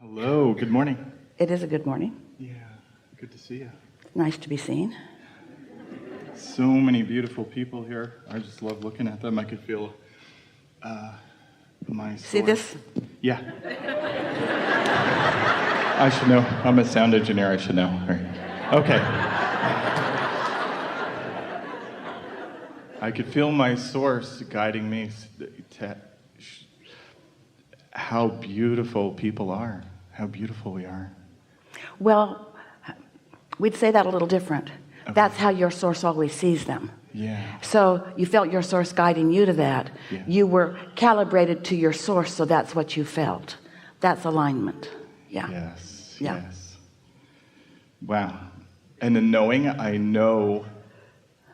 Hello, good morning. It is a good morning. Yeah, good to see you. Nice to be seen. So many beautiful people here. I just love looking at them. I could feel my source. See this? Yeah. I should know. I'm a sound engineer. I should know. All right. Okay. I could feel my source guiding me to how beautiful people are, how beautiful we are. Well, we'd say that a little different. Okay. That's how your source always sees them. Yeah. So you felt your source guiding you to that. Yeah. You were calibrated to your source, so that's what you felt. That's alignment. Yeah. Yes. Yeah. Yes. Wow. And the knowing, I know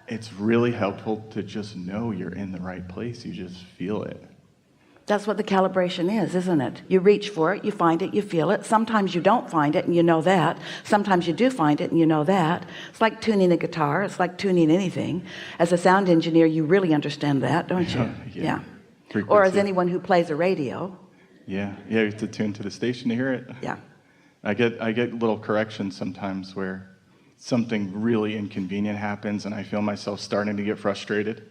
it's really helpful to just know you're in the right place. You just feel it. That's what the calibration is, isn't it? You reach for it, you find it, you feel it. Sometimes you don't find it and you know that. Sometimes you do find it and you know that. It's like tuning a guitar. It's like tuning anything. As a sound engineer, you really understand that, don't you? Yeah. Or as anyone who plays a radio. Yeah. Yeah, you have to tune to the station to hear it. Yeah. I get little corrections sometimes where something really inconvenient happens and I feel myself starting to get frustrated.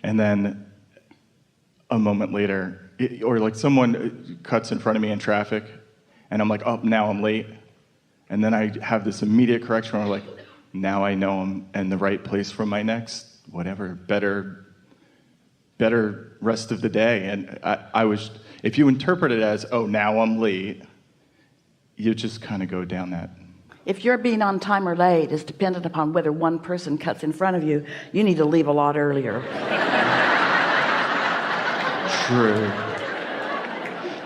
And then a moment later, or like someone cuts in front of me in traffic and I'm like, oh, now I'm late. And then I have this immediate correction where I'm like, now I know I'm in the right place for my next, whatever, better rest of the day. And I was, if you interpret it as, oh, now I'm late, you just kind of go down that. If your being on time or late is dependent upon whether one person cuts in front of you, you need to leave a lot earlier. True.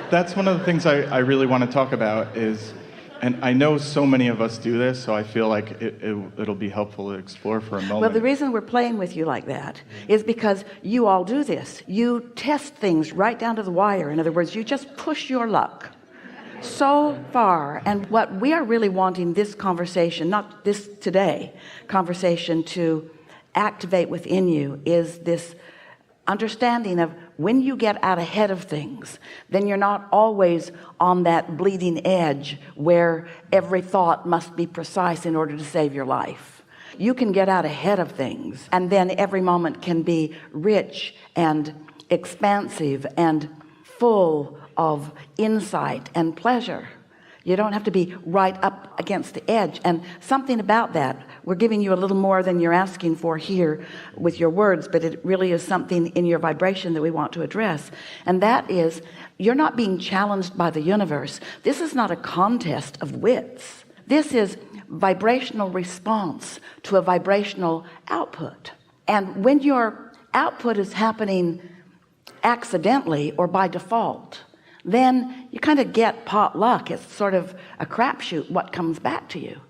That's one of the things I really want to talk about is, and I know so many of us do this, so I feel like it'll be helpful to explore for a moment. Well, the reason we're playing with you like that is because you all do this. You test things right down to the wire. In other words, you just push your luck so far. And what we are really wanting this conversation, not this today, conversation to activate within you is this understanding of when you get out ahead of things, then you're not always on that bleeding edge where every thought must be precise in order to save your life. You can get out ahead of things, and then every moment can be rich and expansive and full of insight and pleasure. You don't have to be right up against the edge. And something about that, we're giving you a little more than you're asking for here with your words, but it really is something in your vibration that we want to address. And that is, you're not being challenged by the universe. This is not a contest of wits. This is vibrational response to a vibrational output. And when your output is happening accidentally or by default, then you kind of get pot luck. It's sort of a crapshoot what comes back to you.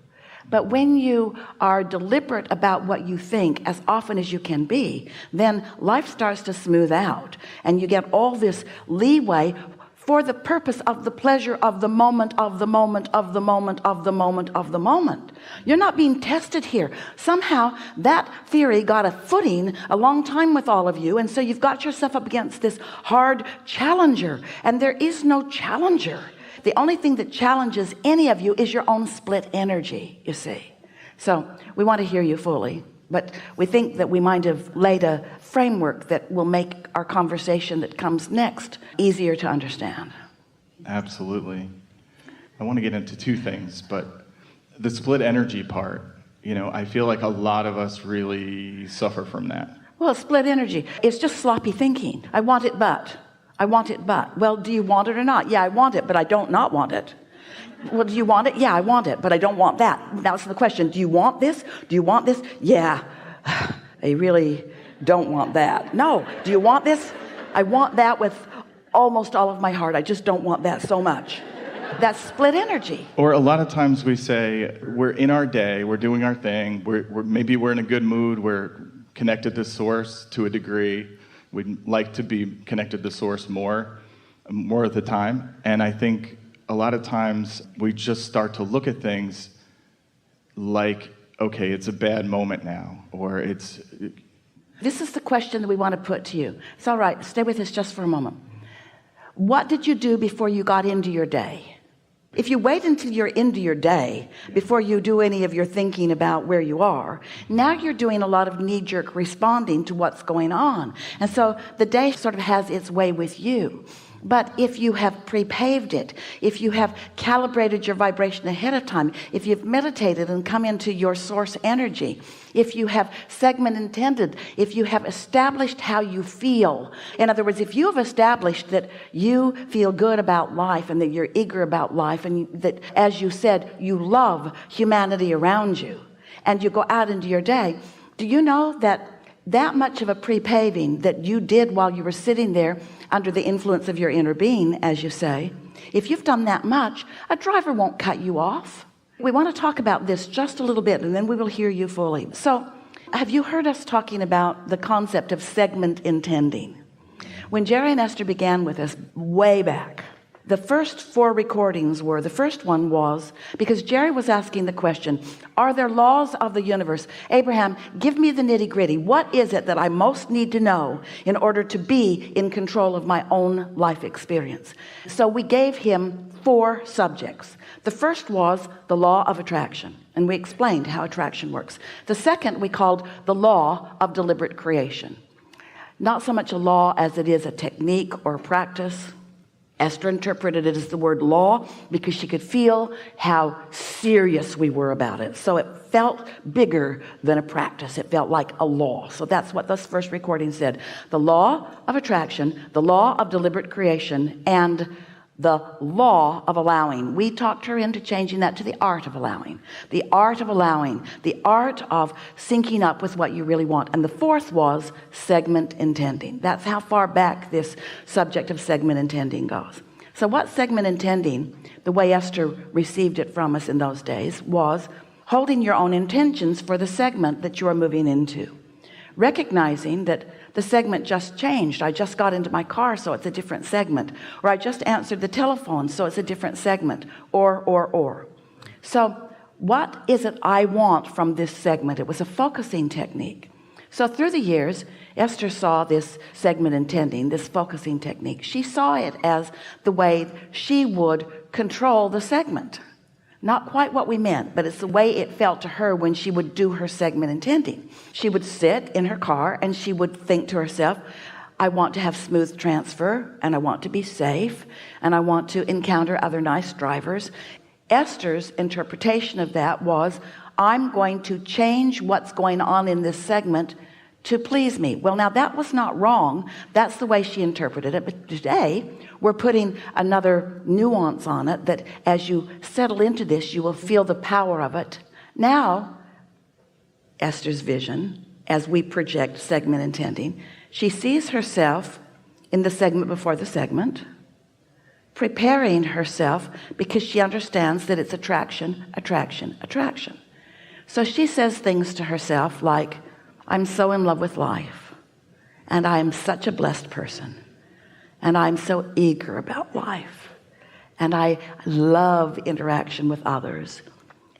But when you are deliberate about what you think as often as you can be, then life starts to smooth out and you get all this leeway for the purpose of the pleasure of the moment, of the moment, of the moment, of the moment, of the moment. You're not being tested here. Somehow that theory got a footing a long time with all of you, and so you've got yourself up against this hard challenger, and there is no challenger. The only thing that challenges any of you is your own split energy, you see. So we want to hear you fully, but we think that we might have laid a framework that will make our conversation that comes next easier to understand. Absolutely. I want to get into two things, but the split energy part, I feel like a lot of us really suffer from that. Well, split energy, it's just sloppy thinking. I want it, but. I want it, but. Well, do you want it or not? Yeah, I want it, but I don't not want it. Well, do you want it? Yeah, I want it, but I don't want that. That's the question. Do you want this? Do you want this? Yeah, I really don't want that. No. Do you want this? I want that with almost all of my heart. I just don't want that so much. That's split energy. Or a lot of times we say we're in our day, we're doing our thing, maybe we're in a good mood, we're connected to source to a degree. We'd like to be connected to source more of the time. And I think a lot of times we just start to look at things like, okay, it's a bad moment now, or it's... This is the question that we want to put to you. It's all right. Stay with us just for a moment. What did you do before you got into your day? If you wait until you're into your day before you do any of your thinking about where you are, now you're doing a lot of knee-jerk responding to what's going on. And so the day sort of has its way with you. But if you have pre-paved it, if you have calibrated your vibration ahead of time, if you've meditated and come into your source energy, if you have segment intended, if you have established how you feel, in other words, if you have established that you feel good about life and that you're eager about life and that, as you said, you love humanity around you, and you go out into your day, do you know that much of a pre-paving that you did while you were sitting there under the influence of your inner being, as you say, if you've done that much, a driver won't cut you off. We want to talk about this just a little bit, and then we will hear you fully. So have you heard us talking about the concept of segment intending? When Jerry and Esther began with us way back, the first 4 recordings were, the first one was because Jerry was asking the question, are there laws of the universe? Abraham, give me the nitty-gritty. What is it that I most need to know in order to be in control of my own life experience? So we gave him 4 subjects. The first was the law of attraction, and we explained how attraction works. The second we called the law of deliberate creation. Not so much a law as it is a technique or a practice. Esther interpreted it as the word law because she could feel how serious we were about it. So it felt bigger than a practice. It felt like a law. So that's what this first recording said. The law of attraction, the law of deliberate creation, and the law of allowing. We talked her into changing that to the art of allowing. The art of allowing. The art of syncing up with what you really want. And the fourth was segment intending. That's how far back this subject of segment intending goes. So what segment intending, the way Esther received it from us in those days, was holding your own intentions for the segment that you are moving into. Recognizing that the segment just changed. I just got into my car, so it's a different segment. Or I just answered the telephone, so it's a different segment. Or. So what is it I want from this segment? It was a focusing technique. So through the years, Esther saw this segment intending, this focusing technique. She saw it as the way she would control the segment. Not quite what we meant, but it's the way it felt to her when she would do her segment intending. She would sit in her car and she would think to herself, I want to have smooth transfer, and I want to be safe, and I want to encounter other nice drivers. Esther's interpretation of that was, I'm going to change what's going on in this segment to please me. Well, now that was not wrong. That's the way she interpreted it. But today we're putting another nuance on it, that as you settle into this, you will feel the power of it. Now, Esther's vision, as we project segment intending, she sees herself in the segment before the segment, preparing herself because she understands that it's attraction, attraction, attraction. So she says things to herself like, I'm so in love with life, and I am such a blessed person, and I'm so eager about life, and I love interaction with others.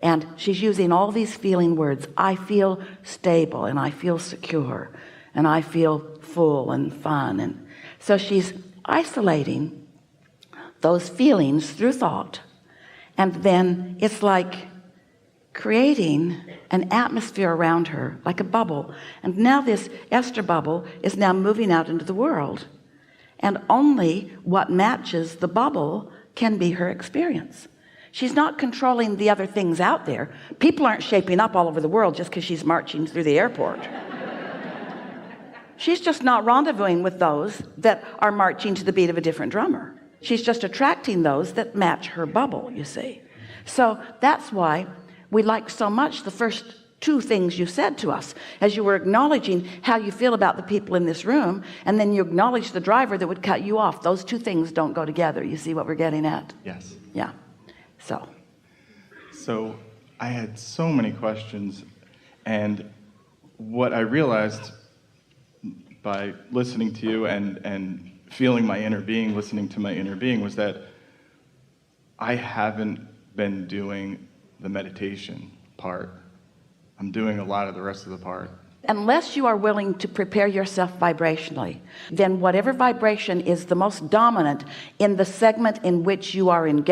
And she's using all these feeling words. I feel stable, and I feel secure, and I feel full and fun. And so she's isolating those feelings through thought, and then it's like creating an atmosphere around her, like a bubble. And now this Esther bubble is now moving out into the world, and only what matches the bubble can be her experience. She's not controlling the other things out there. People aren't shaping up all over the world just because she's marching through the airport. She's just not rendezvousing with those that are marching to the beat of a different drummer. She's just attracting those that match her bubble, you see. So that's why we liked so much the first 2 things you said to us, as you were acknowledging how you feel about the people in this room, and then you acknowledge the driver that would cut you off. Those 2 things don't go together. You see what we're getting at? Yes. Yeah. So I had so many questions, and what I realized by listening to you and feeling my inner being, listening to my inner being, was that I haven't been doing the meditation part. I'm doing a lot of the rest of the part. Unless you are willing to prepare yourself vibrationally, then whatever vibration is the most dominant in the segment in which you are engaged